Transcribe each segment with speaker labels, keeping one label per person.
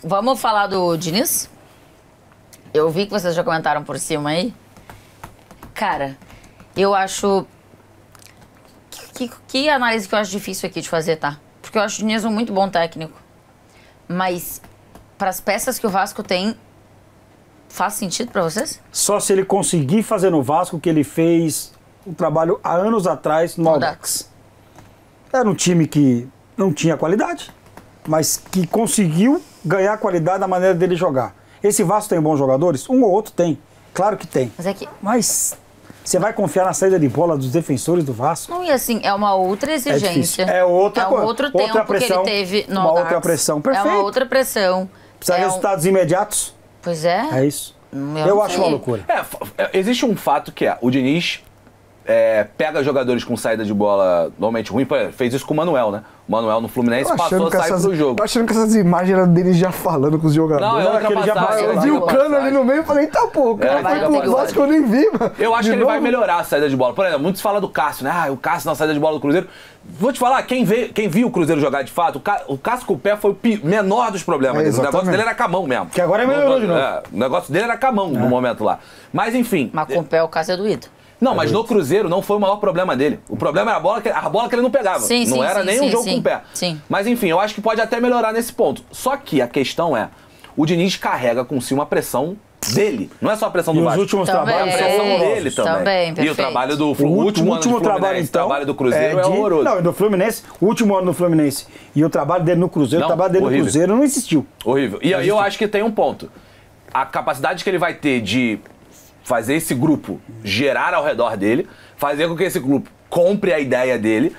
Speaker 1: Vamos falar do Diniz? Eu vi que vocês já comentaram por cima aí. Cara, eu acho... Que análise que eu acho difícil aqui de fazer, tá? Porque eu acho o Diniz um muito bom técnico. Mas, para as peças que o Vasco tem, faz sentido para vocês?
Speaker 2: Só se ele conseguir fazer no Vasco o que ele fez um trabalho há anos atrás no Audax. Era um time que não tinha qualidade, mas que conseguiu ganhar qualidade da maneira dele jogar. Esse Vasco tem bons jogadores? Um ou outro tem. Claro que tem.
Speaker 1: Mas é que...
Speaker 2: Mas você vai confiar na saída de bola dos defensores do Vasco?
Speaker 1: Não, e assim, é uma outra exigência.
Speaker 2: É outra coisa.
Speaker 1: É um outro tempo pressão, que ele teve no
Speaker 2: Uma
Speaker 1: Audax.
Speaker 2: outra pressão. Perfeito.
Speaker 1: É uma outra pressão.
Speaker 2: Precisa de resultados imediatos?
Speaker 1: Pois é.
Speaker 2: É isso. Eu acho uma loucura.
Speaker 3: Existe um fato que é, o Diniz pega jogadores com saída de bola normalmente ruim, fez isso com o Manuel, né? O Manuel no Fluminense passou a sair pro jogo.
Speaker 4: Tô achando que essas imagens eram dele já falando com os jogadores.
Speaker 3: Não, é outra passagem.
Speaker 4: Eu vi o Cano ali no meio e falei, tá pô, o cara vai com o Vasco que eu nem vi, mano.
Speaker 3: Eu acho que ele vai melhorar a saída de bola. Por exemplo, muitos falam do Cássio, né? Ah, o Cássio na saída de bola do Cruzeiro. Vou te falar, quem viu o Cruzeiro jogar de fato, o Cássio com o pé foi o menor dos problemas dele. O negócio dele era com a mão mesmo.
Speaker 2: Que agora é melhorou de novo.
Speaker 3: O negócio dele era com a mão no momento lá. Mas enfim.
Speaker 1: Mas com o pé o Cássio é doído.
Speaker 3: Não, mas no Cruzeiro não foi o maior problema dele. O problema era a bola que ele não pegava. Não era nem um jogo com o pé.
Speaker 1: Sim.
Speaker 3: Mas enfim, eu acho que pode até melhorar nesse ponto. Só que a questão é, o Diniz carrega com si uma pressão dele. Não é só a pressão do Vasco.
Speaker 2: Os últimos trabalhos.
Speaker 3: A pressão dele também.
Speaker 1: Perfeito.
Speaker 3: E o trabalho do último trabalho, então, trabalho do Cruzeiro é horroroso.
Speaker 2: Não, do Fluminense, o último ano do Fluminense e o trabalho dele no Cruzeiro, o trabalho dele no Cruzeiro não existiu.
Speaker 3: Horrível. E aí eu acho que tem um ponto. A capacidade que ele vai ter de fazer esse grupo gerar ao redor dele, fazer com que esse grupo compre a ideia dele.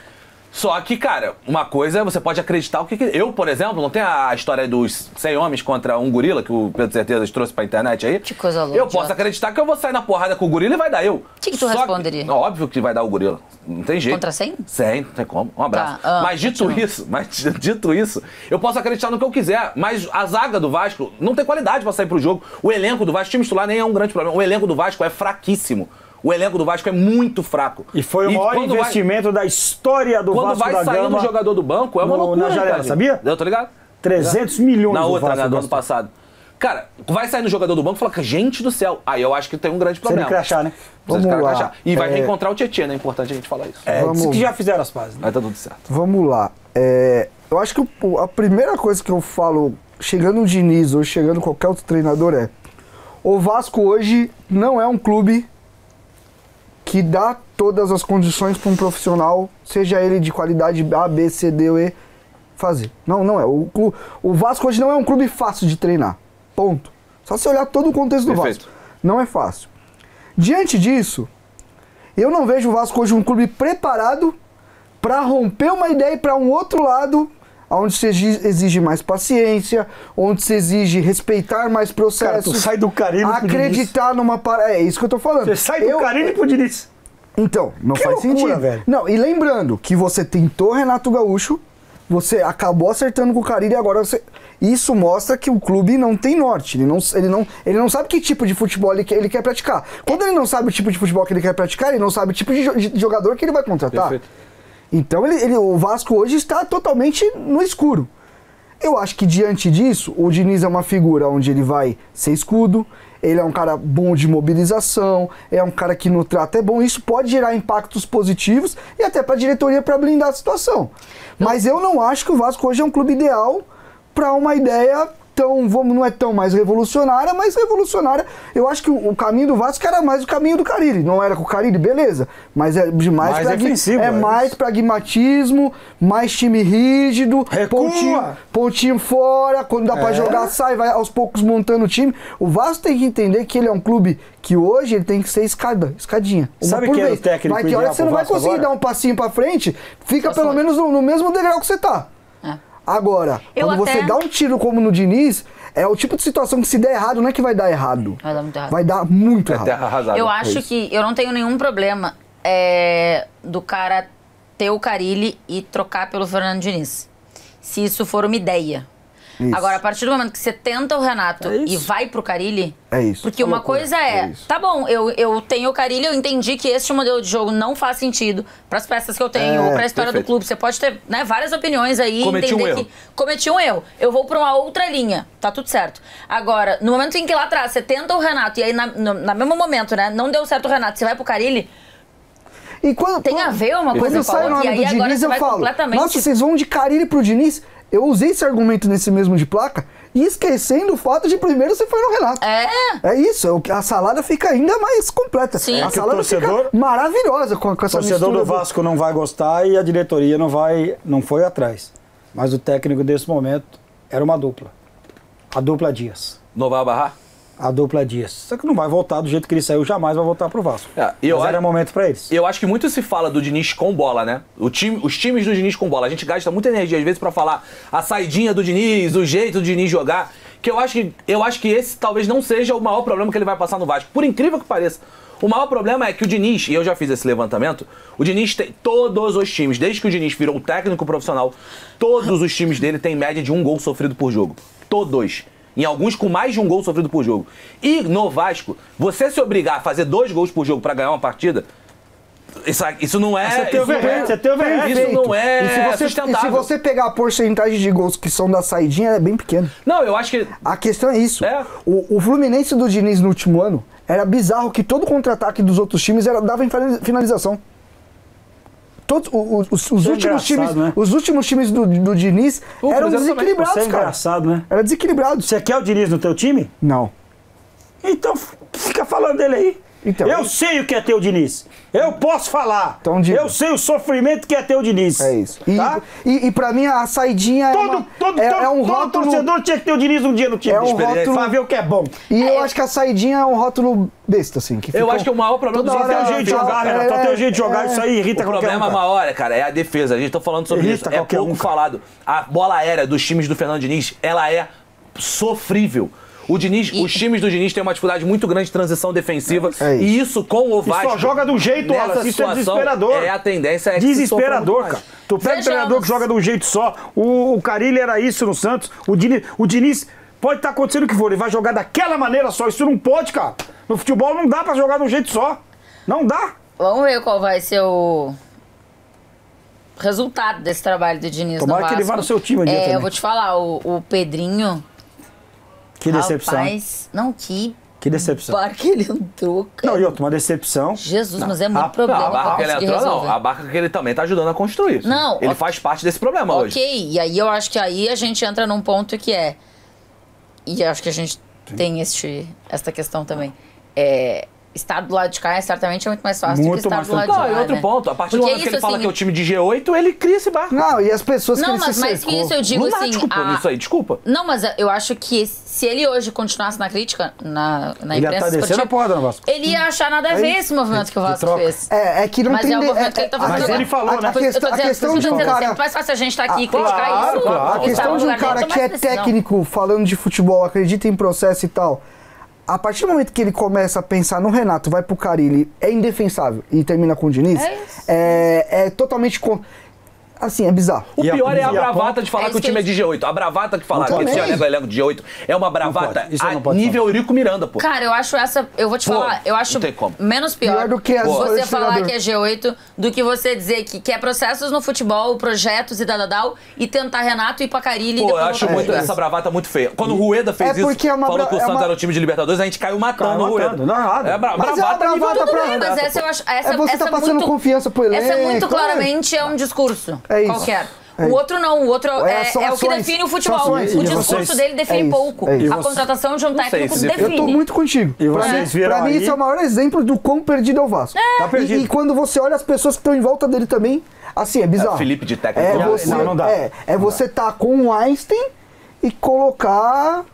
Speaker 3: Só que, cara, uma coisa é você pode acreditar o que... Eu, por exemplo, não tem a história dos 100 homens contra um gorila, que o Pedro Certezas trouxe pra internet aí?
Speaker 1: Que coisa louca.
Speaker 3: Eu posso acreditar que eu vou sair na porrada com o gorila e vai dar eu.
Speaker 1: O que tu responderia?
Speaker 3: Óbvio que vai dar o gorila. Não tem jeito.
Speaker 1: Contra 100?
Speaker 3: 100, não tem como. Um abraço.
Speaker 1: Tá,
Speaker 3: mas dito isso, eu posso acreditar no que eu quiser. Mas a zaga do Vasco não tem qualidade pra sair pro jogo. O elenco do Vasco, time titular nem é um grande problema. O elenco do Vasco é fraquíssimo. O elenco do Vasco é muito fraco.
Speaker 2: E foi o maior investimento da história do Vasco da Gama.
Speaker 3: Quando vai saindo o jogador do banco, é uma loucura,
Speaker 2: na janela,
Speaker 3: cara.
Speaker 2: sabia?
Speaker 3: Eu tô ligado?
Speaker 2: 300 milhões
Speaker 3: na outra,
Speaker 2: Vasco
Speaker 3: do ano passado. Cara, vai saindo o jogador do banco e fala, gente do céu, aí eu acho que tem um grande problema.
Speaker 2: Você crachar, né?
Speaker 3: Vamos lá. E vai reencontrar o Tietchan, né? É importante a gente falar isso.
Speaker 2: Vamos... que já fizeram as pazes. Né?
Speaker 3: Aí tá tudo certo.
Speaker 4: Vamos lá. Eu acho que a primeira coisa que eu falo, chegando o Diniz ou chegando qualquer outro treinador o Vasco hoje não é um clube que dá todas as condições para um profissional, seja ele de qualidade A, B, C, D ou E, fazer. Não é. O Vasco hoje não é um clube fácil de treinar. Ponto. Só se olhar todo o contexto do Vasco. Não é fácil. Diante disso, eu não vejo o Vasco hoje um clube preparado para romper uma ideia e para um outro lado, onde se exige mais paciência, onde se exige respeitar mais processos.
Speaker 2: Cara, tu sai do Carille
Speaker 4: acreditar numa parada. É isso que eu tô falando.
Speaker 2: Você sai do Carille pro Diniz.
Speaker 4: Então, não faz sentido.
Speaker 2: Velho.
Speaker 4: Não, e lembrando que você tentou Renato Gaúcho, você acabou acertando com o Carille e agora você... Isso mostra que o clube não tem norte. Ele não sabe que tipo de futebol ele quer praticar. Quando ele não sabe o tipo de futebol que ele quer praticar, ele não sabe o tipo de jogador que ele vai contratar.
Speaker 3: Perfeito.
Speaker 4: Então o Vasco hoje está totalmente no escuro. Eu acho que diante disso, o Diniz é uma figura onde ele vai ser escudo, ele é um cara bom de mobilização, é um cara que no trato é bom, isso pode gerar impactos positivos e até para a diretoria para blindar a situação. Mas eu não acho que o Vasco hoje é um clube ideal para uma ideia não é tão mais revolucionária, mas revolucionária. Eu acho que o caminho do Vasco era mais o caminho do Carille. Não era com o Carille, beleza. Mas é de mais pragmatismo, mais time rígido, pontinho fora, quando dá pra jogar, sai, vai aos poucos montando o time. O Vasco tem que entender que ele é um clube que hoje ele tem que ser escadinha.
Speaker 2: Sabe que é o técnico
Speaker 4: vai ter hora que você não vai conseguir dar um passinho pra frente, fica pelo menos no mesmo degrau que você tá. Agora, quando você dá um tiro como no Diniz, é o tipo de situação que se der errado, não é que vai dar errado.
Speaker 1: Vai dar muito errado.
Speaker 4: Vai dar muito errado.
Speaker 3: Terra arrasada.
Speaker 1: Eu acho que eu não tenho nenhum problema do cara ter o Carille e trocar pelo Fernando Diniz. Se isso for uma ideia.
Speaker 4: Isso.
Speaker 1: Agora, a partir do momento que você tenta o Renato
Speaker 2: É isso.
Speaker 1: e vai pro Carille...
Speaker 4: É isso.
Speaker 1: Porque uma coisa é,
Speaker 4: isso.
Speaker 1: tá bom, eu tenho o Carille, eu entendi que este modelo de jogo não faz sentido pras peças que eu tenho ou pra história
Speaker 3: perfeito.
Speaker 1: do clube. Você pode ter, né, várias opiniões aí.
Speaker 3: Cometi
Speaker 1: entender
Speaker 3: um erro.
Speaker 1: que cometi um erro. Eu vou pra uma outra linha, tá tudo certo. Agora, no momento em que lá atrás você tenta o Renato e aí no mesmo momento, né, não deu certo o Renato, você vai pro Carille...
Speaker 4: E quando,
Speaker 1: Tem a ver uma coisa
Speaker 4: quando
Speaker 1: com a
Speaker 4: sai o
Speaker 1: outra,
Speaker 4: nome
Speaker 1: e
Speaker 4: do
Speaker 1: aí agora
Speaker 4: Diniz,
Speaker 1: você
Speaker 4: eu
Speaker 1: vai
Speaker 4: falo,
Speaker 1: completamente...
Speaker 4: nossa, vocês vão de Carille pro Diniz? Eu usei esse argumento nesse mesmo de placa, e esquecendo o fato de primeiro você foi no Renato. É isso, a salada fica ainda mais completa.
Speaker 1: Sim.
Speaker 4: A
Speaker 1: É que
Speaker 4: salada
Speaker 2: o torcedor-
Speaker 4: fica maravilhosa com essa
Speaker 2: O torcedor
Speaker 4: mistura
Speaker 2: do Vasco não vai gostar e a diretoria não foi atrás. Mas o técnico desse momento era uma dupla. A dupla Dias.
Speaker 3: Não vai barrar?
Speaker 2: A dupla Dias. Só que não vai voltar do jeito que ele saiu, jamais vai voltar pro Vasco.
Speaker 3: eu
Speaker 2: Mas era
Speaker 3: acho-
Speaker 2: momento pra eles.
Speaker 3: Eu acho que muito se fala do Diniz com bola, né? Os times do Diniz com bola. A gente gasta muita energia, às vezes, pra falar a saidinha do Diniz, o jeito do Diniz jogar. Que eu acho que esse talvez não seja o maior problema que ele vai passar no Vasco. Por incrível que pareça. O maior problema é que o Diniz, e eu já fiz esse levantamento, o Diniz tem todos os times, desde que o Diniz virou técnico profissional, todos os times dele têm média de 1 gol sofrido por jogo. Todos. Em alguns com mais de 1 gol sofrido por jogo. E no Vasco, você se obrigar a fazer 2 gols por jogo pra ganhar uma partida, isso não é...
Speaker 2: Você tem o Verrete, você tem o Verrete.
Speaker 3: Isso não é
Speaker 4: E se
Speaker 3: sustentável.
Speaker 4: você pegar a porcentagem de gols que são da saidinha, é bem pequena.
Speaker 3: Não, eu acho que...
Speaker 4: A questão é isso.
Speaker 3: É.
Speaker 4: O Fluminense do Diniz no último ano era bizarro que todo contra-ataque dos outros times dava em finalização. Todos, os últimos times,
Speaker 2: né?
Speaker 4: os últimos times do Diniz
Speaker 3: O
Speaker 4: eram
Speaker 3: Cruzeiro também.
Speaker 4: desequilibrados,
Speaker 2: Isso é
Speaker 4: cara.
Speaker 2: engraçado, né?
Speaker 4: Era desequilibrado.
Speaker 2: Você quer o Diniz no teu time?
Speaker 4: Não.
Speaker 2: Então fica falando dele aí.
Speaker 4: Então,
Speaker 2: eu sei o que é ter o Diniz. Eu posso falar.
Speaker 4: Então diga.
Speaker 2: Eu sei o sofrimento que é ter o Diniz.
Speaker 4: É isso.
Speaker 2: Tá?
Speaker 4: E pra mim a saidinha é um
Speaker 2: todo
Speaker 4: rótulo.
Speaker 2: torcedor tinha que ter o Diniz um dia no time.
Speaker 4: É um rótulo-
Speaker 2: Pra ver o que é bom.
Speaker 4: E eu acho que a saidinha é um rótulo besta, assim. Que
Speaker 3: Eu
Speaker 4: ficou
Speaker 3: acho que o maior problema
Speaker 4: toda
Speaker 3: do
Speaker 4: hora-
Speaker 2: Tem um jeito de jogar, né? Só tem um jeito de jogar, isso aí irrita
Speaker 3: O
Speaker 2: qualquer
Speaker 3: problema
Speaker 2: um, cara.
Speaker 3: maior, cara, é a defesa. A gente tá falando sobre
Speaker 2: Irrita
Speaker 3: isso. É
Speaker 2: qualquer
Speaker 3: pouco
Speaker 2: um, cara.
Speaker 3: falado. A bola aérea dos times do Fernando Diniz, ela é sofrível. Os times do Diniz têm uma dificuldade muito grande de transição defensiva.
Speaker 4: É isso.
Speaker 3: E isso com o Vasco.
Speaker 2: só joga de um jeito,
Speaker 3: nessa
Speaker 2: Wallace, isso é
Speaker 3: situação,
Speaker 2: desesperador.
Speaker 3: A tendência é que se
Speaker 2: Desesperador,
Speaker 3: sofra
Speaker 2: cara.
Speaker 3: muito mais.
Speaker 2: Tu pega um
Speaker 1: Vejamos.
Speaker 2: treinador que joga de um jeito só. O Carille era isso no Santos. O Diniz pode estar acontecendo o que for. Ele vai jogar daquela maneira só. Isso não pode, cara. No futebol não dá pra jogar de um jeito só. Não dá.
Speaker 1: Vamos ver qual vai ser o resultado desse trabalho do Diniz
Speaker 2: Tomara
Speaker 1: no
Speaker 2: que
Speaker 1: Vasco.
Speaker 2: ele vá no seu time um dia também.
Speaker 1: Eu vou te falar, o Pedrinho...
Speaker 2: Que decepção.
Speaker 1: Rapaz, não, que
Speaker 2: Que decepção.
Speaker 1: barca que ele entrou, cara.
Speaker 2: Não, e outra, uma decepção.
Speaker 1: Jesus,
Speaker 2: Não.
Speaker 1: mas é muito
Speaker 2: Ah,
Speaker 3: Não,
Speaker 1: problema
Speaker 3: a barca
Speaker 1: pra
Speaker 3: que ele
Speaker 1: conseguir
Speaker 3: entrou,
Speaker 1: resolver.
Speaker 3: não. A barca que ele também tá ajudando a construir.
Speaker 1: Não,
Speaker 3: Ele
Speaker 1: ok.
Speaker 3: faz parte desse problema hoje.
Speaker 1: Ok, e aí eu acho que aí a gente entra num ponto que é... E eu acho que a gente tem esta questão também. Estar do lado de cá certamente é muito mais fácil do que
Speaker 2: Muito
Speaker 1: estar
Speaker 2: mais
Speaker 1: do lado de
Speaker 3: Não,
Speaker 1: lá,
Speaker 3: e outro
Speaker 1: né?
Speaker 3: ponto. A partir do
Speaker 1: Porque
Speaker 3: momento que ele
Speaker 1: isso,
Speaker 3: fala
Speaker 1: assim,
Speaker 3: que é o time de G8, ele cria esse barco.
Speaker 4: Não, e as pessoas
Speaker 1: Não,
Speaker 4: que ele
Speaker 1: mas
Speaker 4: se
Speaker 1: mais que
Speaker 4: cercou.
Speaker 1: isso eu digo
Speaker 3: Lunático,
Speaker 1: assim...
Speaker 3: pô, nisso aí, desculpa.
Speaker 1: Não, mas eu acho que se ele hoje continuasse na crítica, na
Speaker 2: Ele ia
Speaker 1: imprensa
Speaker 2: estar descendo a
Speaker 1: esportiva,
Speaker 2: porrada no Vasco.
Speaker 1: ele ia achar nada a ver esse movimento que o Vasco
Speaker 2: troca.
Speaker 1: fez.
Speaker 4: É que não
Speaker 1: Mas
Speaker 4: tem...
Speaker 1: é o movimento que ele tá fazendo
Speaker 2: Mas
Speaker 1: agora.
Speaker 2: ele falou, né?
Speaker 4: A questão de um cara...
Speaker 1: É muito mais fácil a gente estar aqui e criticar
Speaker 2: claro,
Speaker 1: isso.
Speaker 2: claro.
Speaker 4: A questão de um cara que é técnico, falando de futebol, acredita em processo e tal, a partir do momento que ele começa a pensar no Renato, vai pro Carille, é indefensável e termina com o Diniz,
Speaker 1: É isso.
Speaker 4: é totalmente... Assim, é bizarro.
Speaker 3: O
Speaker 2: E a-
Speaker 3: pior é a
Speaker 2: e a
Speaker 3: bravata
Speaker 2: ponta-
Speaker 3: de falar
Speaker 1: É
Speaker 3: que o
Speaker 1: isso que
Speaker 3: time é
Speaker 1: eu-
Speaker 3: de G8. A bravata que falar que
Speaker 4: também.
Speaker 3: esse elenco de G8 é uma bravata
Speaker 2: pode. Isso não
Speaker 3: a
Speaker 2: pode
Speaker 3: nível Eurico Miranda, pô.
Speaker 1: Cara, eu acho essa... Eu vou te
Speaker 3: Pô,
Speaker 1: falar, eu acho
Speaker 3: não tem como.
Speaker 1: menos pior,
Speaker 4: Pior do que as
Speaker 1: você
Speaker 4: escolhas de
Speaker 1: falar
Speaker 4: treinador.
Speaker 1: que é G8 do que você dizer que é processos no futebol, projetos e dadadal, e tentar Renato ir pra Carilli e
Speaker 3: Pô, eu
Speaker 1: depois
Speaker 3: acho
Speaker 1: voltar
Speaker 3: muito
Speaker 1: pra
Speaker 3: essa bravata muito feia. Quando o Rueda fez
Speaker 4: É
Speaker 3: isso,
Speaker 4: porque é uma
Speaker 3: falou que o
Speaker 4: é
Speaker 3: Santos
Speaker 4: uma-
Speaker 3: era o time de Libertadores, a gente caiu matando o Rueda.
Speaker 2: Não é nada.
Speaker 3: É
Speaker 4: Mas é uma
Speaker 3: bravata nível
Speaker 4: bravata
Speaker 3: Tudo
Speaker 4: pra-
Speaker 3: bem,
Speaker 1: Mas
Speaker 3: dessa,
Speaker 1: essa
Speaker 3: pô.
Speaker 1: eu acho... Essa,
Speaker 4: você
Speaker 1: essa
Speaker 4: tá passando
Speaker 1: muito,
Speaker 4: confiança pro
Speaker 1: Essa
Speaker 4: elenco,
Speaker 1: muito
Speaker 4: é.
Speaker 1: claramente é um discurso
Speaker 4: É isso.
Speaker 1: qualquer.
Speaker 4: É
Speaker 1: O
Speaker 4: isso.
Speaker 1: outro não, o outro
Speaker 4: São
Speaker 1: é o que
Speaker 4: ações.
Speaker 1: define o futebol.
Speaker 4: São ações.
Speaker 1: O
Speaker 2: E
Speaker 1: discurso
Speaker 2: vocês-
Speaker 1: dele define
Speaker 4: É isso,
Speaker 1: pouco.
Speaker 4: é isso.
Speaker 1: A contratação de um
Speaker 3: sei
Speaker 1: técnico
Speaker 3: se
Speaker 1: define.
Speaker 3: define.
Speaker 4: Eu tô muito contigo.
Speaker 2: E vocês viram
Speaker 4: Pra mim,
Speaker 2: aí-
Speaker 4: esse é o maior exemplo do quão perdido é o Vasco.
Speaker 2: Tá perdido.
Speaker 4: E quando você olha as pessoas que estão em volta dele também, assim, é bizarro.
Speaker 3: Felipe de técnico.
Speaker 2: Não,
Speaker 4: Você,
Speaker 2: não dá.
Speaker 4: você tá com o Einstein e colocar...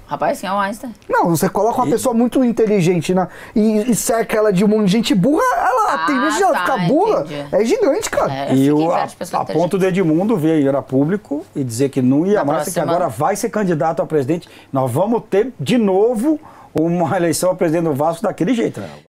Speaker 1: Rapaz, quem é o Einstein?
Speaker 4: Não, você coloca uma pessoa muito inteligente e cerca ela de um monte de gente burra, ela, a tendência de ela
Speaker 1: tá,
Speaker 4: ficar burra
Speaker 1: entendi.
Speaker 4: é gigante, cara.
Speaker 1: É,
Speaker 2: E
Speaker 1: fica
Speaker 2: o,
Speaker 1: inveja
Speaker 2: a,
Speaker 1: de pessoa
Speaker 2: a
Speaker 1: inteligente.
Speaker 2: ponto do Edmundo veio a público e dizer que não ia
Speaker 1: Na
Speaker 2: mais, que
Speaker 1: próxima-
Speaker 2: agora vai ser candidato a presidente. Nós vamos ter de novo uma eleição a presidente do Vasco daquele jeito, né?